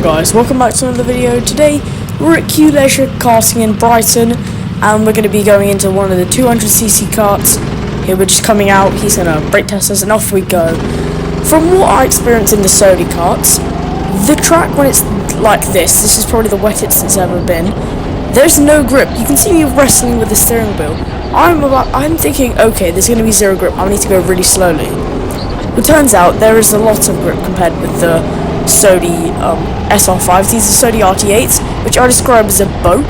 guys, welcome back to another video. Today we're at QLeisure Karting in Brighton and we're going to be going into one of the 200cc karts. Here we're just coming out, he's going to brake test us and off we go. From what I experienced in the Sodi karts, the track when it's like this is probably the wettest it's ever been. There's no grip. You can see me wrestling with the steering wheel. I'm thinking, okay, there's going to be zero grip, I need to go really slowly. It turns out there is a lot of grip compared with the Sodi SR5s. These are Sodi RT8s, which I describe as a boat,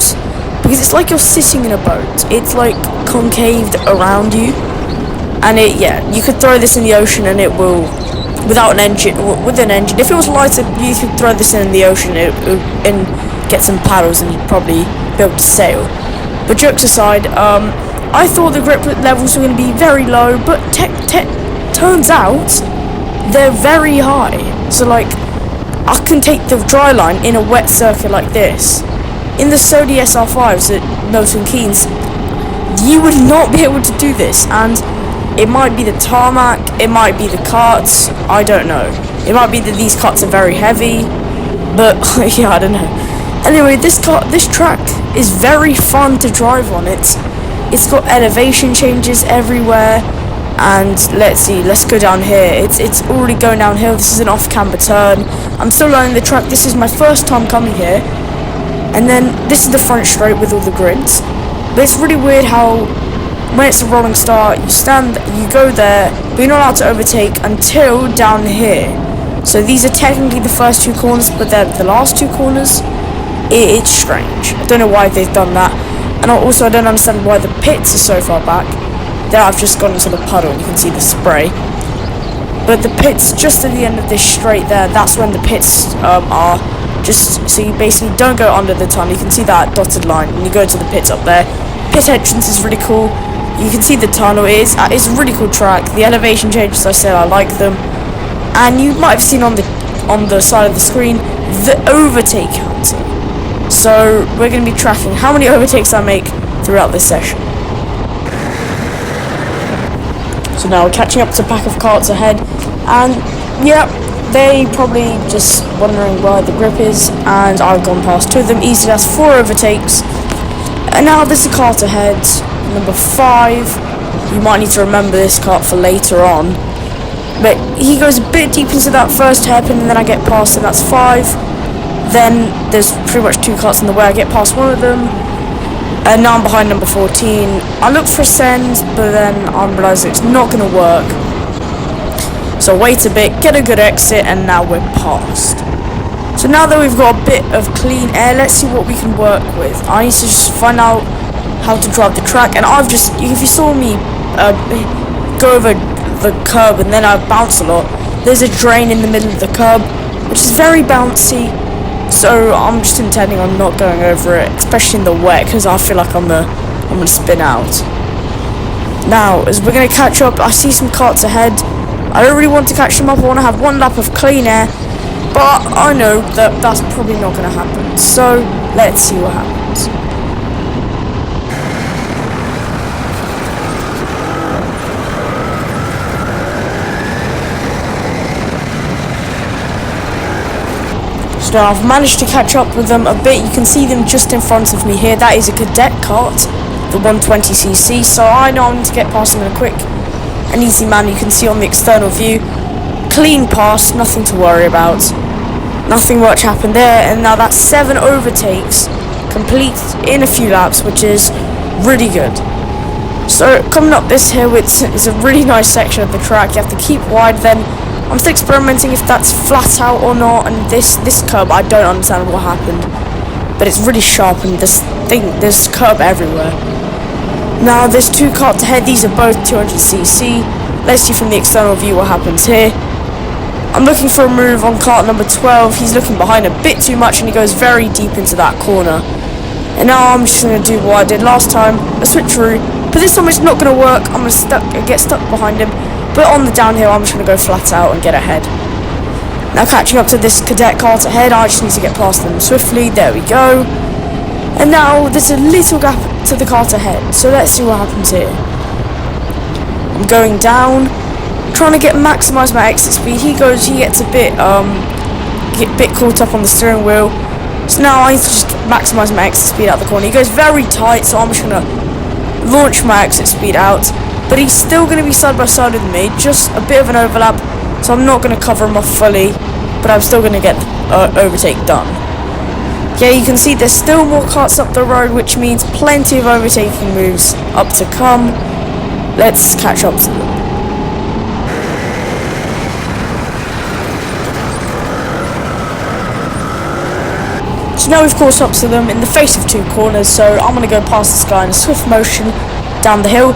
because it's like you're sitting in a boat. It's like concaved around you, and you could throw this in the ocean and it will, without an engine, or with an engine. If it was lighter, you could throw this in the ocean and get some paddles and you'd probably be able to sail. But jokes aside, I thought the grip levels were going to be very low, but turns out they're very high. So like, I can take the dry line in a wet circuit like this. In the Sodi SR5s at Milton Keynes, you would not be able to do this, and it might be the tarmac, it might be the karts, I don't know. It might be that these karts are very heavy, but yeah, I don't know. Anyway, this track is very fun to drive on. It's got elevation changes everywhere. And let's go down here. It's already going downhill. This is an off-camber turn. I'm still learning the track. This is my first time coming here. And then this is the front straight with all the grids. But it's really weird how when it's a rolling start, you go there, but you're not allowed to overtake until down here. So these are technically the first two corners, but they're the last two corners. It's strange. I don't know why they've done that. And also I don't understand why the pits are so far back. There I've just gone into the puddle and you can see the spray. But the pits just at the end of this straight there, that's when the pits are. Just so you basically don't go under the tunnel. You can see that dotted line and you go to the pits up there. Pit entrance is really cool. You can see the tunnel. It's a really cool track. The elevation changes, I said, I like them. And you might have seen on the side of the screen the overtake counter. So we're going to be tracking how many overtakes I make throughout this session. So now we're catching up to a pack of karts ahead, and yeah, they probably just wondering where the grip is, and I've gone past two of them easily. That's 4 overtakes, and now there's a kart ahead, number 5. You might need to remember this kart for later on, but he goes a bit deep into that first hairpin, and then I get past him. That's 5. Then there's pretty much 2 karts in the way. I get past one of them. And now I'm behind number 14. I looked for a send, but then I realised it's not going to work. So wait a bit, get a good exit, and now we're past. So now that we've got a bit of clean air, let's see what we can work with. I need to just find out how to drive the track, and if you saw me go over the curb and then I bounce a lot, there's a drain in the middle of the curb, which is very bouncy. So I'm just intending on not going over it, especially in the wet, because I feel like I'm gonna spin out. Now, as we're gonna catch up, I see some karts ahead. I don't really want to catch them up. I want to have one lap of clean air, but I know that that's probably not gonna happen. So let's see what happens. So I've managed to catch up with them a bit. You can see them just in front of me here. That is a cadet kart, the 120cc. So I know I need to get past them in a quick and easy manner. You can see on the external view, clean pass, nothing to worry about. Nothing much happened there. And now that's 7 overtakes complete in a few laps, which is really good. So coming up this hill, it's a really nice section of the track. You have to keep wide. Then I'm still experimenting if that's flat out or not, and this curb, I don't understand what happened, but it's really sharp and there's curb everywhere. Now there's 2 karts ahead. These are both 200cc. Let's see from the external view what happens here. I'm looking for a move on kart number 12. He's looking behind a bit too much and he goes very deep into that corner. And now I'm just going to do what I did last time, a switcheroo, but this time it's not going to work. I'm going to get stuck behind him. But on the downhill, I'm just going to go flat out and get ahead. Now catching up to this cadet kart ahead, I just need to get past them swiftly. There we go. And now there's a little gap to the kart ahead. So let's see what happens here. I'm going down, trying to maximise my exit speed. He gets a bit get a bit caught up on the steering wheel. So now I need to just maximise my exit speed out the corner. He goes very tight, so I'm just going to launch my exit speed out. But he's still going to be side by side with me, just a bit of an overlap. So I'm not going to cover him off fully, but I'm still going to get overtake done. Yeah, you can see there's still more carts up the road, which means plenty of overtaking moves up to come. Let's catch up to them. So now we've caught up to them in the face of 2 corners, so I'm going to go past this guy in a swift motion down the hill.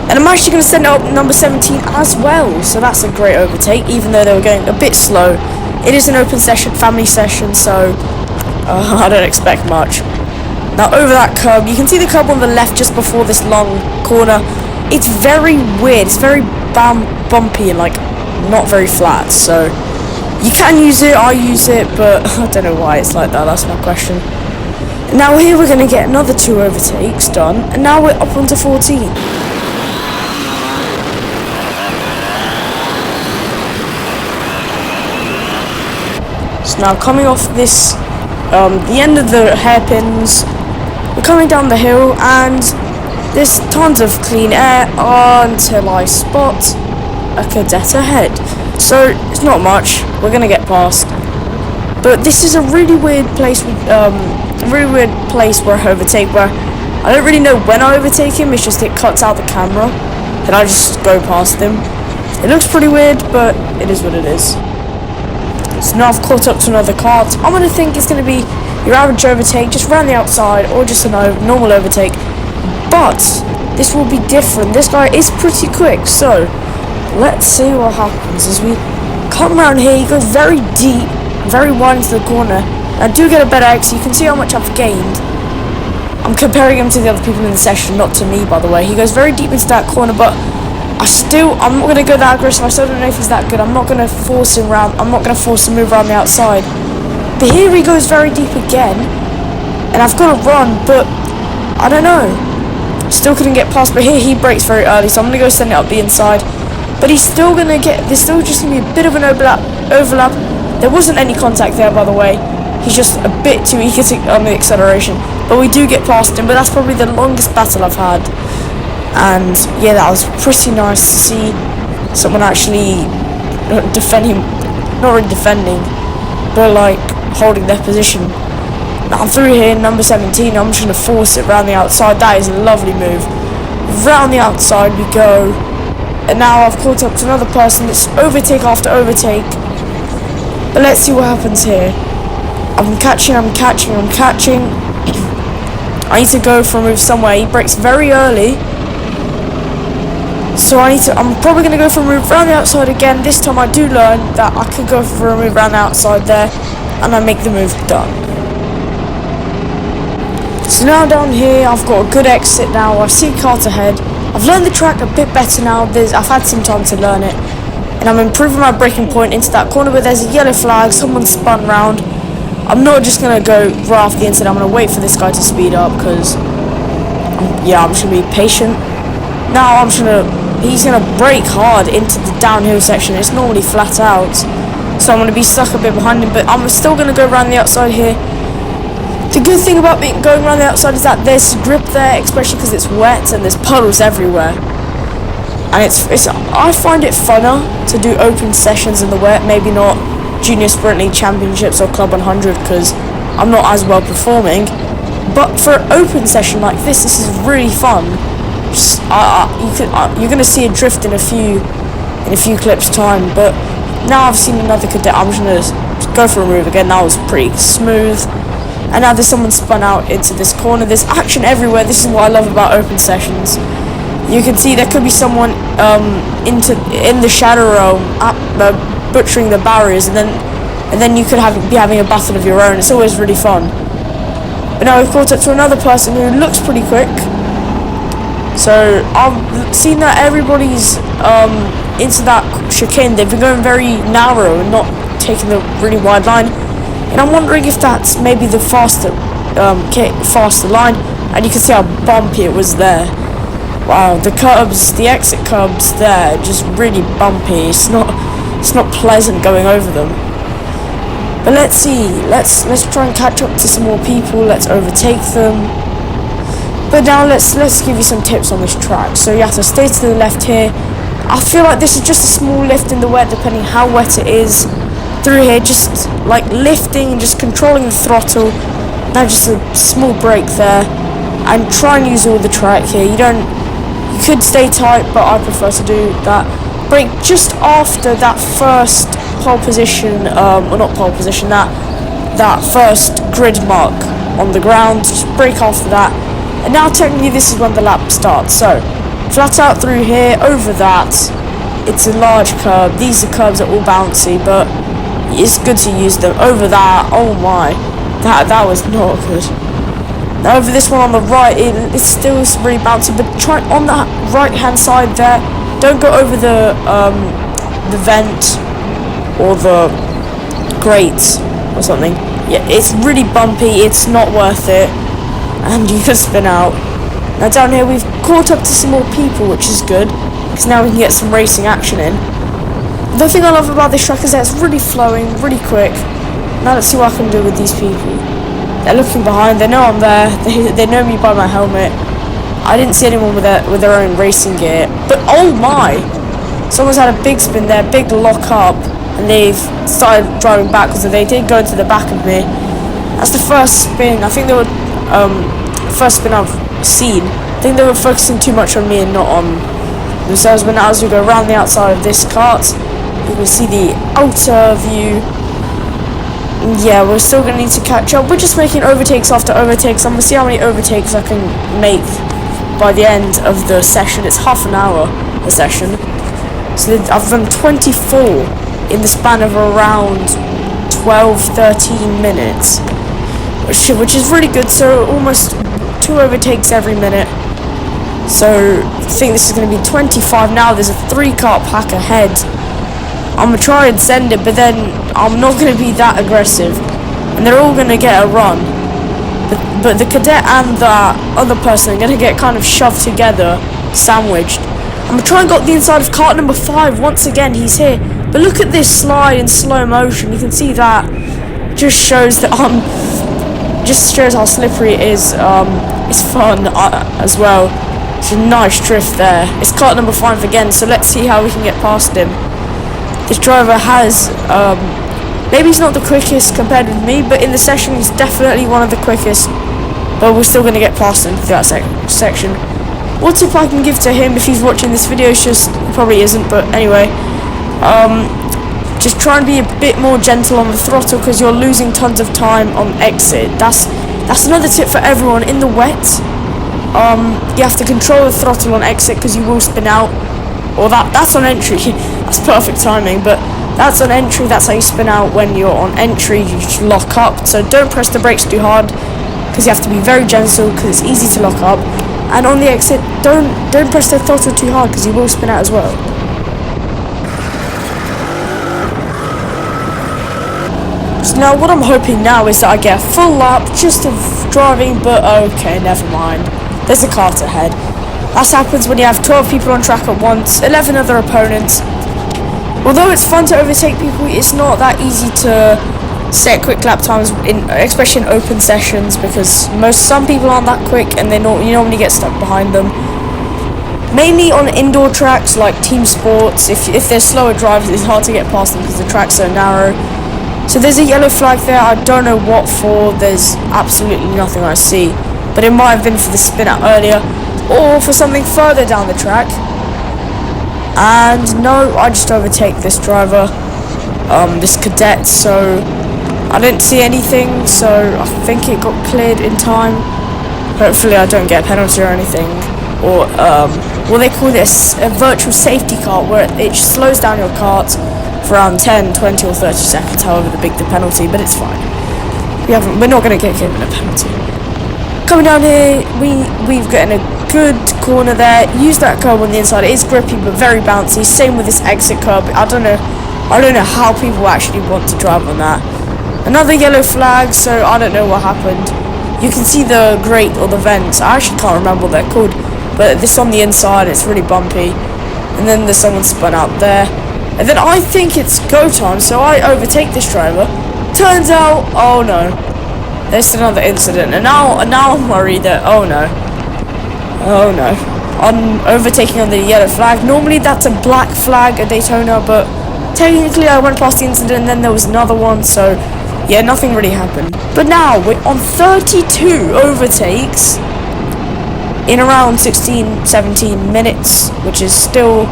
And I'm actually going to send it up number 17 as well, so that's a great overtake, even though they were going a bit slow. It is an open session, family session, so I don't expect much. Now over that curb, you can see the curb on the left just before this long corner. It's very weird, it's very bumpy and like not very flat, so you can use it, I use it, but I don't know why it's like that, that's my question. Now here we're going to get another 2 overtakes done, and now we're up onto 14. So now coming off this, the end of the hairpins, we're coming down the hill, and there's tons of clean air until I spot a cadet ahead. So it's not much, we're gonna get past. But this is a really weird place where I overtake, where I don't really know when I overtake him. It's just it cuts out the camera and I just go past him. It looks pretty weird, but it is what it is. So now I've caught up to another cart. I'm gonna think it's gonna be your average overtake, just round the outside, or just a normal overtake. But this will be different. This guy is pretty quick, so let's see what happens as we come around here. He goes very deep, very wide into the corner. I do get a better exit. You can see how much I've gained. I'm comparing him to the other people in the session, not to me, by the way. He goes very deep into that corner, but I'm not going to go that aggressive. I still don't know if he's that good. I'm not going to force him around. I'm not going to force him to move around the outside. But here he goes very deep again, and I've got to run, but I don't know. Still couldn't get past, but here he brakes very early, so I'm going to go send it up the inside. But he's still going to there's still just going to be a bit of an overlap. There wasn't any contact there, by the way. He's just a bit too eager on the acceleration. But we do get past him, but that's probably the longest battle I've had. And yeah, that was pretty nice to see someone actually defending, not really defending, but like holding their position. Now I'm through here, number 17, I'm just going to force it around the outside. That is a lovely move. Round the outside we go. And now I've caught up to another person. It's overtake after overtake. But let's see what happens here. I'm catching. I need to go for a move somewhere. He brakes very early. So I'm probably going to go for a move around the outside again. This time I do learn that I can go for a move around the outside there. And I make the move done. So now down here, I've got a good exit now. I've seen cars ahead. I've learned the track a bit better now. I've had some time to learn it. And I'm improving my braking point into that corner where there's a yellow flag. Someone spun round. I'm not just going to go right off the inside. I'm going to wait for this guy to speed up because, yeah, I'm just going to be patient. Now he's going to brake hard into the downhill section. It's normally flat out. So I'm going to be stuck a bit behind him. But I'm still going to go around the outside here. The good thing about going around the outside is that there's grip there, especially because it's wet and there's puddles everywhere. And I find it funner to do open sessions in the wet, maybe not Junior Sprint League Championships or Club 100 because I'm not as well performing. But for an open session like this is really fun. You're going to see a drift in a few clips time. But now I've seen another cadet. I'm just going to go for a move again. That was pretty smooth. And now there's someone spun out into this corner. There's action everywhere. This is what I love about open sessions. You can see there could be someone in the shadow realm butchering the barriers, and then you could be having a battle of your own. It's always really fun. But now we've caught up to another person who looks pretty quick. So I've seen that everybody's into that chicane. They've been going very narrow and not taking the really wide line. And I'm wondering if that's maybe the faster line. And you can see how bumpy it was there. Wow, the exit curbs there, just really bumpy. It's not pleasant going over them. But let's see, let's try and catch up to some more people. Let's overtake them. But now let's give you some tips on this track. So you have to stay to the left here. I feel like this is just a small lift in the wet, depending how wet it is. Through here, just like lifting and just controlling the throttle. Now just a small brake there, and try and use all the track here. You could stay tight, but I prefer to do that. Brake just after that first pole position, or not pole position, that first grid mark on the ground. Just brake after that, and now technically this is when the lap starts. So flat out through here, over that. It's a large curb. These are curbs that are all bouncy, but it's good to use them. Over that, oh my, that was not good. Now over this one on the right, it's still really bouncy, but try on that right hand side there. Don't go over the vent or the grate or something. Yeah, it's really bumpy. It's not worth it, and you can spin out. Now down here we've caught up to some more people, which is good, because now we can get some racing action in. The thing I love about this track is that it's really flowing, really quick. Now let's see what I can do with these people. They're looking behind, they know I'm there, they know me by my helmet. I didn't see anyone with their own racing gear, but oh my! Someone's had a big spin there, big lock up, and they've started driving backwards, and they did go to the back of me. That's the first spin. I think they were first spin I've seen. I think they were focusing too much on me and not on themselves. But now as we go around the outside of this kart, you can see the outer view. Yeah, we're still going to need to catch up. We're just making overtakes after overtakes. I'm going to see how many overtakes I can make by the end of the session. It's half an hour, the session. So I've done 24 in the span of around 12-13 minutes. Which is really good, so almost 2 overtakes every minute. So I think this is going to be 25 now. There's a 3-car pack ahead. I'm going to try and send it, but then I'm not going to be that aggressive. And they're all going to get a run. But the cadet and the other person are going to get kind of shoved together, sandwiched. I'm going to try and get the inside of kart number 5. Once again, he's here. But look at this slide in slow motion. You can see that. Just shows that just shows how slippery it is. It's fun as well. It's a nice drift there. It's kart number 5 again, so let's see how we can get past him. This driver has, maybe he's not the quickest compared with me, but in the session he's definitely one of the quickest. But we're still going to get past him through that section. What tip I can give to him if he's watching this video? It's just, he probably isn't, but anyway. Just try and be a bit more gentle on the throttle, because you're losing tons of time on exit. That's another tip for everyone in the wet. You have to control the throttle on exit, because you will spin out. Or that's on entry. That's perfect timing, but that's on entry. That's how you spin out when you're on entry. You just lock up. So don't press the brakes too hard, because you have to be very gentle, because it's easy to lock up. And on the exit, don't press the throttle too hard, because you will spin out as well. So now what I'm hoping now is that I get a full lap just of driving, but okay, never mind. There's a kart ahead. That happens when you have 12 people on track at once, 11 other opponents. Although it's fun to overtake people, it's not that easy to set quick lap times, especially in open sessions, because some people aren't that quick, and you normally get stuck behind them. Mainly on indoor tracks like team sports, if there's slower drivers, it's hard to get past them because the track's so narrow. So there's a yellow flag there. I don't know what for. There's absolutely nothing I see, but it might have been for the spin out earlier, or for something further down the track. And no, I just overtake this driver, this cadet, so I didn't see anything, so I think it got cleared in time. Hopefully I don't get a penalty or anything, or well, they call this a virtual safety kart, where it slows down your kart for around 10, 20 or 30 seconds, however big the penalty, but it's fine. We're not going to get given a penalty. Coming down here, we've gotten a good corner there. Use that curb on the inside. It is grippy but very bouncy. Same with this exit curb. I don't know how people actually want to drive on that. Another yellow flag, so I don't know what happened. You can see the grate or the vents. I actually can't remember what they're called, but this on the inside, it's really bumpy. And then there's someone spun out there. And then I think it's go time, so I overtake this driver, turns out, oh no, there's another incident, and now I'm worried that, oh no, I'm overtaking on the yellow flag. Normally that's a black flag at Daytona, but technically I went past the incident and then there was another one, so yeah, nothing really happened. But now we're on 32 overtakes in around 16-17 minutes, which is still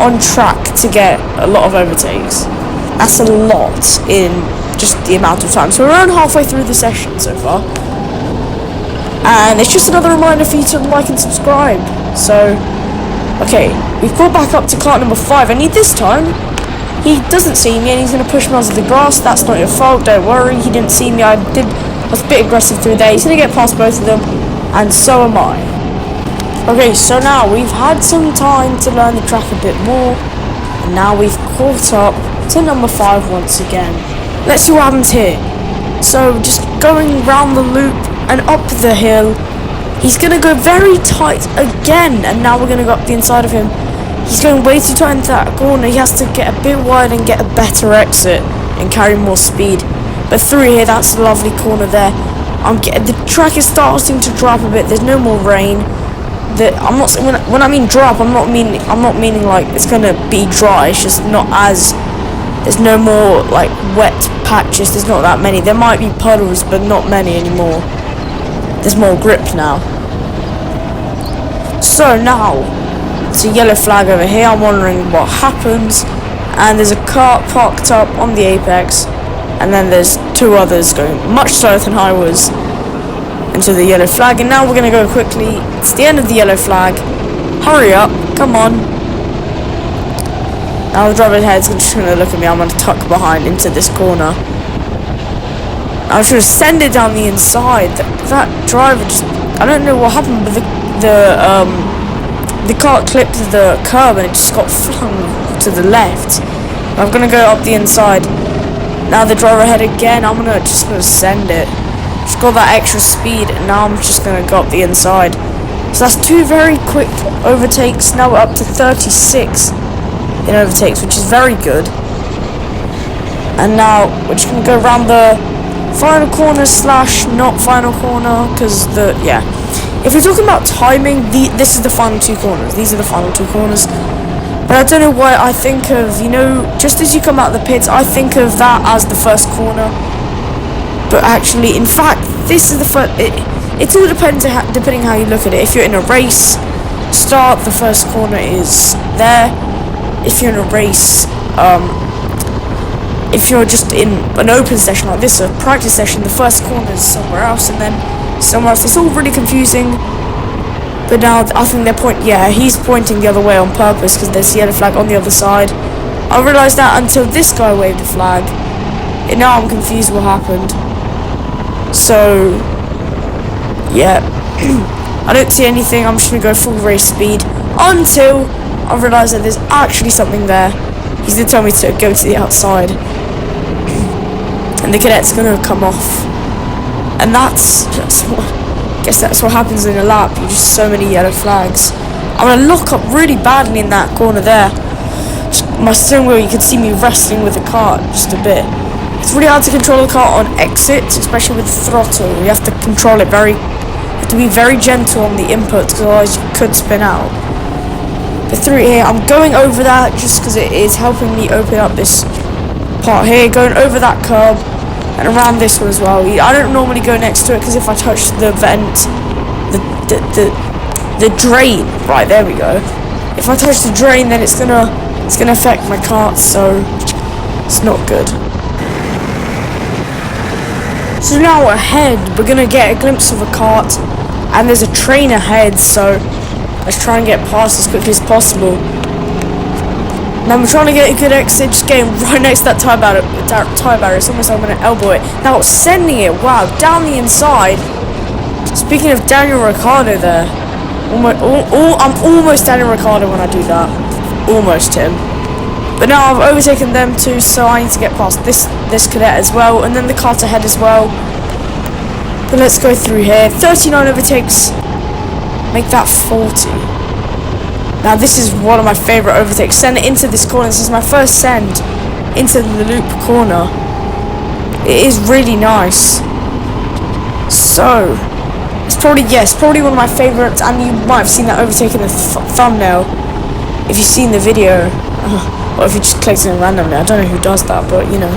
on track to get a lot of overtakes. That's a lot in just the amount of time. So we're around halfway through the session so far, and it's just another reminder for you to like and subscribe. So okay, we've got back up to kart number 5, and this time he doesn't see me and he's going to push me onto the grass. That's not your fault, don't worry. He didn't see me. I was a bit aggressive through there. He's going to get past both of them, and so am I. Okay, so now we've had some time to learn the track a bit more, and now we've caught up to number 5 once again. Let's see what happens here. So just going round the loop and up the hill, he's going to go very tight again, and now we're going to go up the inside of him. He's going way too tight into that corner. He has to get a bit wide and get a better exit and carry more speed. But through here, that's a lovely corner there. The track is starting to drop a bit. There's no more rain. I'm not, when I mean drop, I'm not meaning like it's gonna be dry. It's just not as, there's no more like wet patches. There's not that many. There might be puddles, but not many anymore. There's more grip now. So now it's a yellow flag over here. I'm wondering what happens, and there's a car parked up on the apex, and then there's 2 others going much slower than I was into the yellow flag, and now we're going to go quickly. It's the end of the yellow flag. Hurry up, come on. Now the driver ahead's just going to look at me. I'm going to tuck behind into this corner. I was going to send it down the inside. That driver just, I don't know what happened, but the car clipped the curb and it just got flung to the left. I'm going to go up the inside. Now the driver ahead again. I'm just going to send it. Just got that extra speed, and now I'm just going to go up the inside. So that's 2 very quick overtakes. Now we're up to 36 in overtakes, which is very good. And now we're just going to go around the final corner / not final corner, because if we're talking about timing, this is the final 2 corners. These are the final 2 corners. But I don't know why I think of, just as you come out of the pits, I think of that as the first corner. But actually, in fact, this is the first. It all depends depending how you look at it. If you're in a race start, the first corner is there. If you're in a race, if you're just in an open session like this, a practice session, the first corner is somewhere else, and then somewhere else. It's all really confusing. But now I think he's pointing the other way on purpose because there's the yellow flag on the other side. I realised that until this guy waved a flag, and now I'm confused what happened. So yeah, I don't see anything. I'm just gonna go full race speed until I realise that there's actually something there. He's gonna tell me to go to the outside, and the cadet's gonna come off, and that's what happens in a lap. You just so many yellow flags. I'm gonna lock up really badly in that corner there. My steering wheel, you can see me wrestling with the cart just a bit. It's really hard to control the car on exits, especially with the throttle. You have to control it you have to be very gentle on the input, because otherwise you could spin out. But through here, I'm going over that just because it is helping me open up this part here, going over that curb and around this one as well. I don't normally go next to it because if I touch the vent, the drain, right there we go. If I touch the drain, then it's gonna affect my kart, so it's not good. So now ahead, we're gonna get a glimpse of a kart, and there's a train ahead, so let's try and get past as quickly as possible. Now I'm trying to get a good exit, just getting right next to that tyre barrier. It's almost like I'm gonna elbow it. Now sending it, wow, down the inside. Speaking of Daniel Ricciardo there, I'm almost Daniel Ricciardo when I do that. Almost him. But now I've overtaken them too, so I need to get past this cadet as well, and then the kart ahead as well. But let's go through here. 39 overtakes. Make that 40. Now this is one of my favourite overtakes. Send it into this corner. This is my first send into the loop corner. It is really nice. So, it's probably one of my favourites, and you might have seen that overtake in the thumbnail if you've seen the video, or if you just clicked it randomly. I don't know who does that, but you know.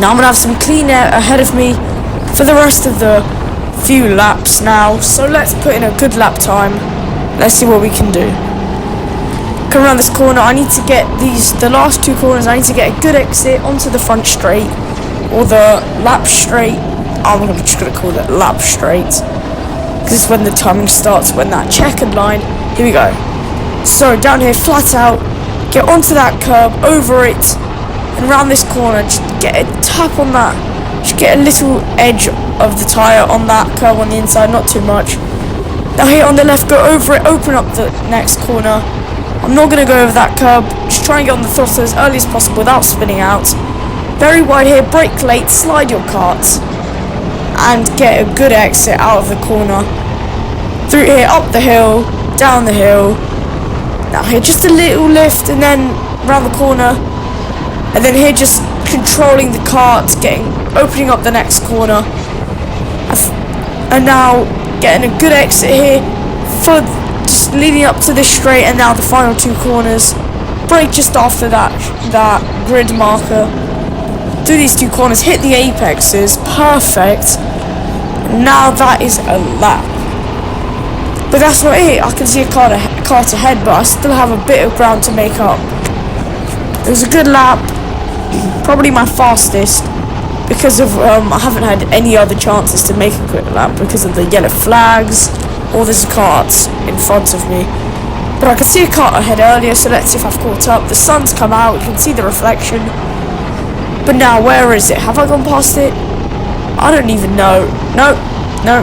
Now I'm gonna have some clean air ahead of me for the rest of the few laps now. So let's put in a good lap time. Let's see what we can do. Come around this corner. I need to get the last two corners. I need to get a good exit onto the front straight, or the lap straight. I'm just gonna call it lap straight, because it's when the timing starts, when that checkered line. Here we go. So down here, flat out, get onto that curb, over it, and around this corner. Just get a tap on that. Just get a little edge of the tyre on that curb on the inside, not too much. Now here on the left, go over it, open up the next corner. I'm not gonna go over that curb. Just try and get on the throttle as early as possible without spinning out. Very wide here, brake late, slide your kart, and get a good exit out of the corner. Through here, up the hill, down the hill. Now here, just a little lift, and then around the corner. And then here, just controlling the kart, opening up the next corner. And now, getting a good exit here, for just leading up to this straight, and now the final two corners. Brake just after that grid marker. Do these two corners, hit the apexes, perfect. Now that is a lap. But that's not it. I can see a kart ahead, but I still have a bit of ground to make up. It was a good lap, probably my fastest, because of I haven't had any other chances to make a quick lap because of the yellow flags, or there's karts in front of me. But I could see a kart ahead earlier, so let's see if I've caught up. The sun's come out, you can see the reflection. But now, where is it? Have I gone past it? I don't even know. No,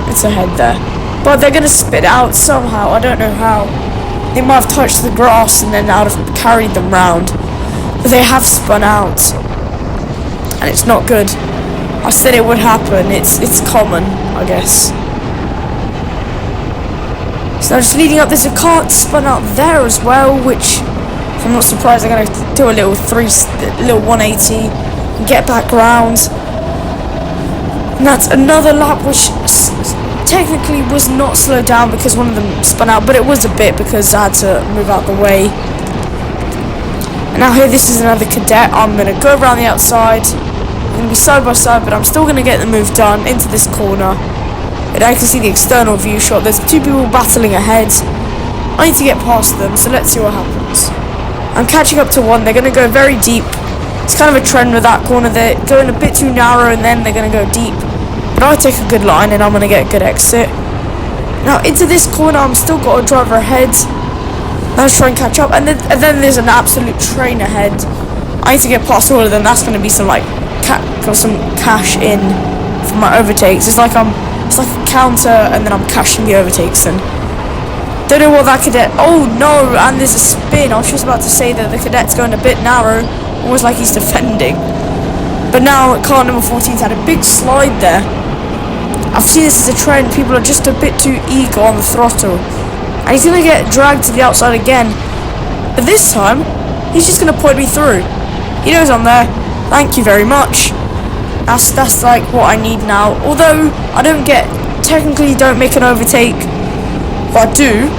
it's ahead there. But they're going to spit out somehow. I don't know how. They might have touched the grass and then I'd have carried them round. But they have spun out. And it's not good. I said it would happen. It's common, I guess. So just leading up, there's a kart spun out there as well, which I'm not surprised. They're going to do a little 180 and get back round. And that's another lap, which technically was not slowed down because one of them spun out, but it was a bit because I had to move out the way. And now here, this is another cadet. I'm going to go around the outside. I'm going to be side by side, but I'm still going to get the move done into this corner. And I can see the external view shot. There's two people battling ahead. I need to get past them, so let's see what happens. I'm catching up to one. They're going to go very deep. It's kind of a trend with that corner. They're going a bit too narrow, and then they're going to go deep. But I take a good line, and I'm going to get a good exit. Now, into this corner, I'm still got a driver ahead. Let's try and catch up. And then there's an absolute train ahead. I need to get past all of them. That's going to be some, some cash in for my overtakes. It's like a counter, and then I'm cashing the overtakes in. Don't know what that cadet... Oh, no, and there's a spin. I was just about to say that the cadet's going a bit narrow. Almost like he's defending. But now, car number 14's had a big slide there. I've seen this as a trend. People are just a bit too eager on the throttle. And he's going to get dragged to the outside again. But this time, he's just going to point me through. He knows I'm there. Thank you very much. That's like what I need now. Although, I technically don't make an overtake. But I do.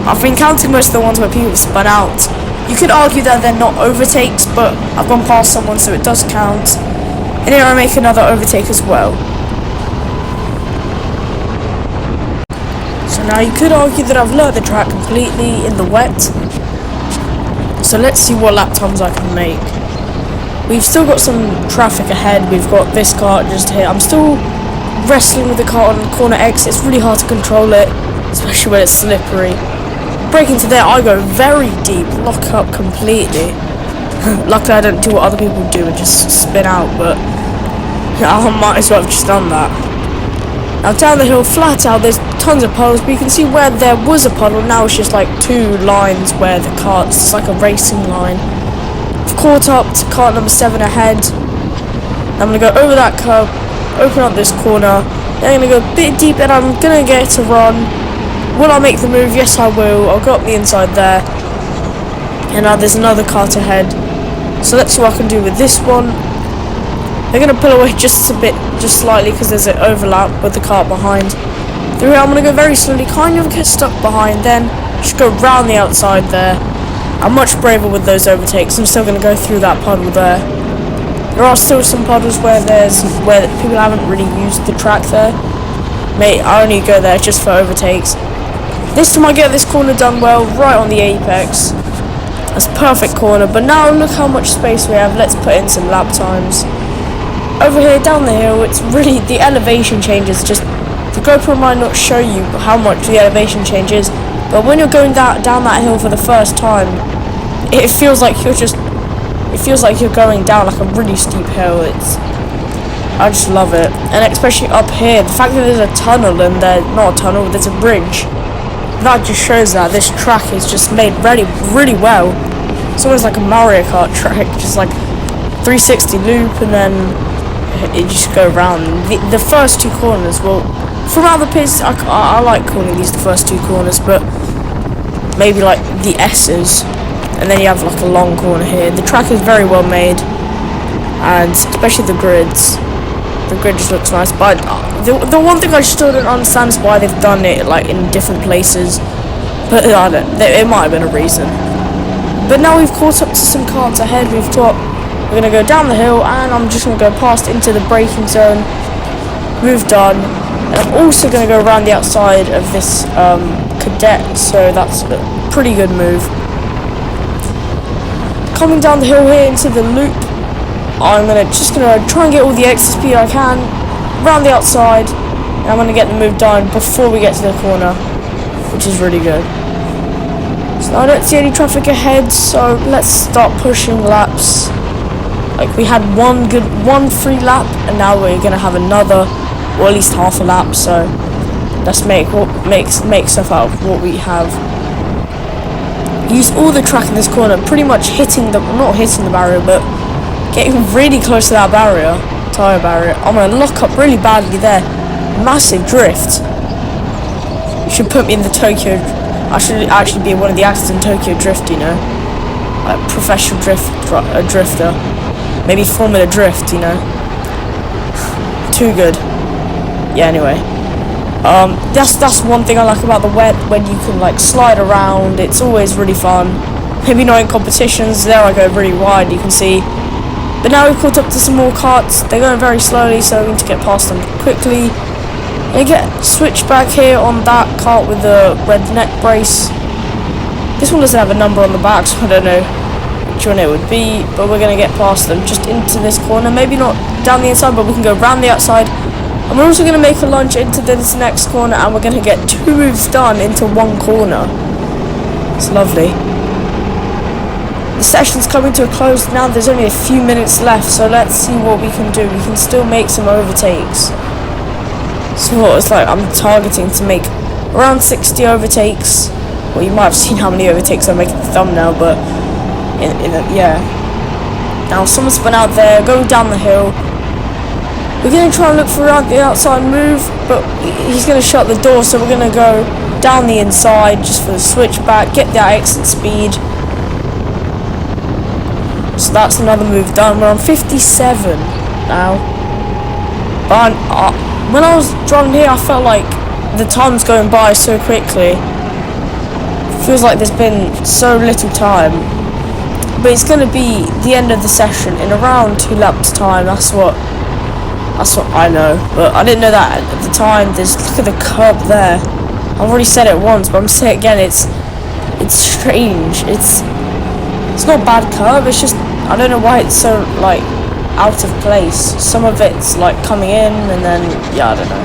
I've been counting most of the ones where people have spun out. You could argue that they're not overtakes, but I've gone past someone, so it does count. And here I make another overtake as well. So now you could argue that I've learnt the track completely in the wet. So let's see what lap times I can make. We've still got some traffic ahead. We've got this car just here. I'm still wrestling with the car on the corner exit. It's really hard to control it, especially when it's slippery. Break into there, I go very deep, lock up completely. Luckily I don't do what other people do and just spin out, but I might as well have just done that. Now down the hill, flat out, there's tons of puddles, but you can see where there was a puddle, now it's just like two lines where the carts, it's like a racing line. I've caught up to cart number 7 ahead. I'm going to go over that curb, open up this corner, then I'm going to go a bit deep and I'm going to get to run. Will I make the move? Yes, I will. I'll go up the inside there. And now there's another cart ahead. So let's see what I can do with this one. They're going to pull away just a bit, just slightly, because there's an overlap with the car behind. Through here I'm going to go very slowly, kind of get stuck behind, then just go round the outside there. I'm much braver with those overtakes. I'm still going to go through that puddle there. There are still some puddles where people haven't really used the track there. Mate, I only go there just for overtakes. This time I get this corner done well, right on the apex. That's a perfect corner, but now look how much space we have. Let's put in some lap times. Over here, down the hill, it's really, the elevation changes, just, the GoPro might not show you how much the elevation changes, but when you're going down that hill for the first time, it feels like you're going down like a really steep hill. I just love it. And especially up here, the fact that there's a tunnel and not a tunnel, there's a bridge, that just shows that this track is just made really well. It's almost like a Mario Kart track, just like 360 loop, and then you just go around. The first two corners, well, from out the pits, I like calling these the first two corners, but maybe like the S's, and then you have like a long corner here. The track is very well made, and especially the grids. The grid just looks nice, but the one thing I still don't understand is why they've done it like in different places. But it might have been a reason. But now we've caught up to some carts ahead. We're gonna go down the hill, and I'm just gonna go past into the braking zone. Move done. And I'm also gonna go around the outside of this cadet, so that's a pretty good move. Coming down the hill here into the loop, I'm just gonna try and get all the extra speed I can around the outside, and I'm gonna get the move done before we get to the corner, which is really good. So I don't see any traffic ahead, so let's start pushing laps. Like, we had one free lap, and now we're gonna have another, or at least half a lap. So let's make stuff out of what we have. Use all the track in this corner, pretty much not hitting the barrier, but getting really close to that tyre barrier. I'm going to lock up really badly there. Massive drift. You should put me in the Tokyo. I should actually be one of the actors in Tokyo Drift, you know. Like professional drifter. Maybe Formula Drift, you know. Too good. Yeah, anyway. That's one thing I like about the wet, when you can like slide around. It's always really fun. Maybe not in competitions. There I go really wide, you can see. But now we've caught up to some more carts. They're going very slowly, so we need to get past them quickly. And get switched back here on that cart with the red neck brace. This one doesn't have a number on the back, so I don't know which one it would be. But we're going to get past them just into this corner. Maybe not down the inside, but we can go round the outside. And we're also going to make a lunge into this next corner, and we're going to get two moves done into one corner. It's lovely. The session's coming to a close now. There's only a few minutes left, so let's see what we can do. We can still make some overtakes. So it's like I'm targeting to make around 60 overtakes. Well, you might have seen how many overtakes I make in the thumbnail, but yeah. Now someone's been out there, going down the hill. We're going to try and look for around the outside move, but he's going to shut the door, so we're going to go down the inside just for the switchback, get that exit speed. So that's another move done. We're on 57 now. But when I was driving here, I felt like the time's going by so quickly. It feels like there's been so little time. But it's going to be the end of the session in around 2 laps time. That's what I know. But I didn't know that at the time. Look at the curb there. I've already said it once, but I'm saying it again. It's strange. It's not a bad curve. It's just, I don't know why it's so like out of place. Some of it's like coming in, and then yeah, I don't know.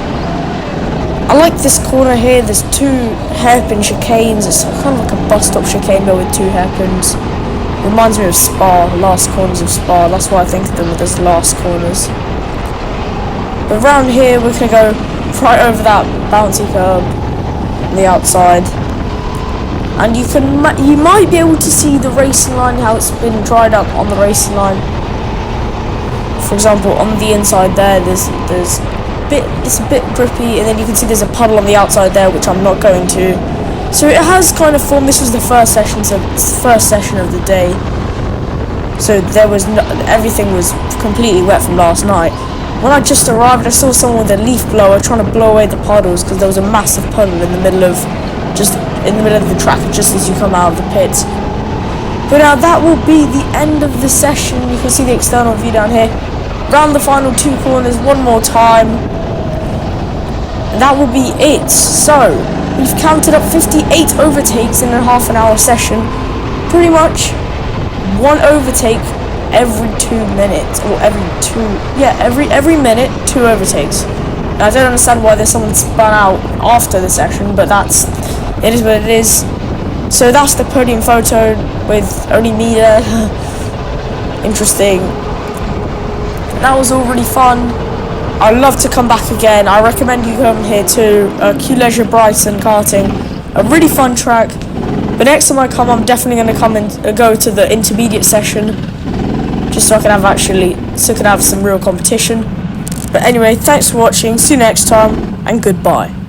I like this corner here. There's 2 hairpin chicanes. It's kind of like a bus stop chicane, but with 2 hairpins. Reminds me of Spa, last corners of Spa. That's why I think of them as last corners. But around here, we're gonna go right over that bouncy curb on the outside. And you might be able to see the racing line, how it's been dried up on the racing line. For example, on the inside there, it's a bit drippy, and then you can see there's a puddle on the outside there, which I'm not going to. So it has kind of formed. This was the first session, so it's the first session of the day. so there was everything was completely wet from last night. When I just arrived, I saw someone with a leaf blower trying to blow away the puddles because there was a massive puddle in the middle of the track, just as you come out of the pits. But now that will be the end of the session. You can see the external view down here. Round the final 2 corners one more time, and that will be it. So we've counted up 58 overtakes in a half an hour session. Pretty much 1 overtake every 2 minutes, or every minute 2 overtakes. Now, I don't understand why there's someone spun out after the session, but it is what it is. So that's the podium photo with only me there. Interesting. That was all really fun. I'd love to come back again. I recommend you come here to QLeisure Brighton Karting, a really fun track. But next time I come, I'm definitely going to come and go to the intermediate session, just so I can have some real competition. But anyway, thanks for watching. See you next time, and goodbye.